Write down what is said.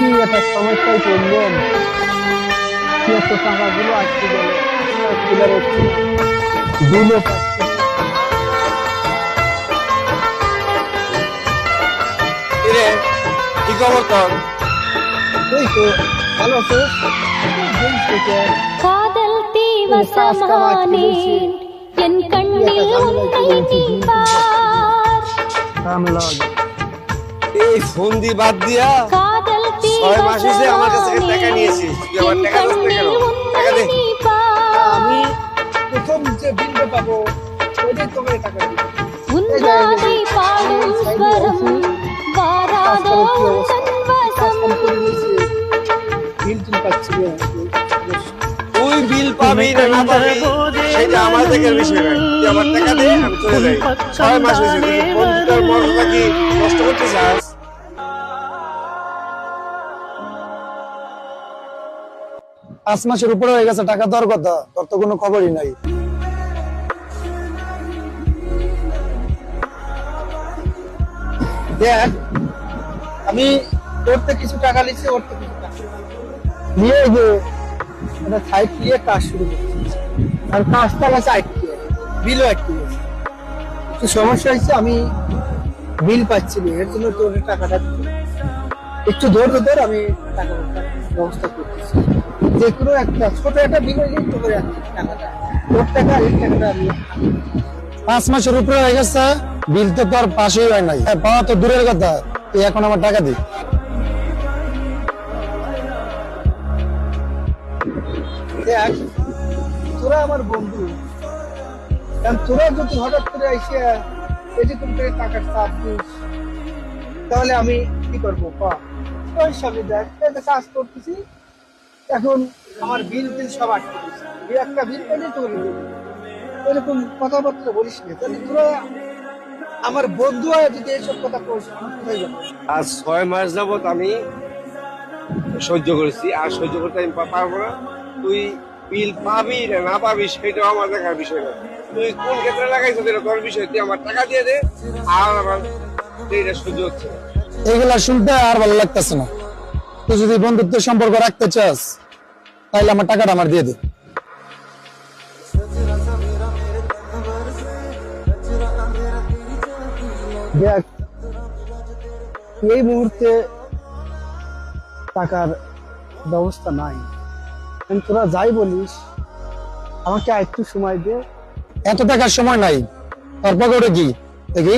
কি একটা সমস্যায় পড়লেন, কি এত টাকাগুলো আটকে গেল, তুলে রাখছি দিলে কিরে কি খবর তোর? এই তো ভালো আছো? காதல் தீவசமானேன் என் கண்ணில் உன்னை நீ பார் কাম লাগে এই ফোন দি বাদ দিয়া காதல் 6 মাস হইছে আমার কাছ থেকে টাকা தீவசமானேன் নিয়েছিস, তুই আমার என் টাকা দিস না கண்ணில் কেন? টাকা உன்னை দে। நீ பார் আমি প্রথম যে বিলটা পাবো ওইটাই তোমাকে টাকা দিব। உன்னாதை பாடும் ஸ்வரம் வாராதோ உந்தன் வசம் বিল তুমি পাচ্ছি না। তুই বিল পাবি না না পাবি সেটা আমার দেখার বিষয় না, তুই আমার টাকা দে, আমি চলে যাই। 6 মাস হইছে, তুই বন্ধুটার মর্যাদা কি নষ্ট করতে চাস? 5 মাসের উপরে হয়ে গেছে, টাকা দেওয়ার কথা, তোর তো কোনো খবরই নাই। দেখ, আমি তোর থেকে কিছু টাকা নিচ্ছি, ওর থেকে কিছু টাকা নিয়ে যে এটা সাইড দিয়ে কাজ শুরু করছি, আর কাজটা আছে আটকে, বিলও আটকে গেছে। একটু সমস্যা হয়েছে, আমি বিল পাচ্ছি না, এর জন্য তোর টাকাটা দিতে একটু ধৈর্য ধর, আমি টাকার ব্যবস্থা করতেছি। যে কোনো একটা ছোট একটা বিল হয়ে যায়, তোর টাকাটা, তোর টাকা এই টাকাটা আমি 5 মাসের উপরে হয়ে গেছে, বিল তো তোর পাশেই হয় নাই, পাওয়া তো দূরের কথা, তুই এখন আমার টাকা দি। দেখ, তোরা আমার বন্ধু, কারণ তোরা যদি হঠাৎ করে এসে এটি তুমি টাকার চাপ দিস, তাহলে আমি কি করবো? ওই সবই দেখ, একটা কাজ করতেছি, এখন আমার বিল টিল সব আটকে দিচ্ছে, এই একটা বিল পেলে তোর এরকম কথাবার্তা বলিস না, তাহলে তোরা আমার বন্ধু হয় যদি এইসব কথা কোথায় যাবে? আজ 6 মাস যাবত আমি সহ্য করেছি, আর সহ্য করতে আমি পারবো না। তুই বিল পাবি না না পাবি সেটাও আমার দেখার বিষয় না, তুই কোন ক্ষেত্রে লাগাইছিস এটা তোর বিষয়, তুই আমার টাকা দিয়ে দে, আর আমার এটা সহ্য হচ্ছে না। এইগুলা শুনতে আর ভালো লাগতেছে না। তুই যদি বন্ধুত্বের সম্পর্ক রাখতে চাস, তাহলে আমার টাকাটা আমার দিয়ে দে। দেখ, এই মুহূর্তে টাকার ব্যবস্থা নাই, তোরা যাই বলিস, আমাকে একটু সময় দে। এত টাকার সময় নাই, তার পকেটে কি দেখি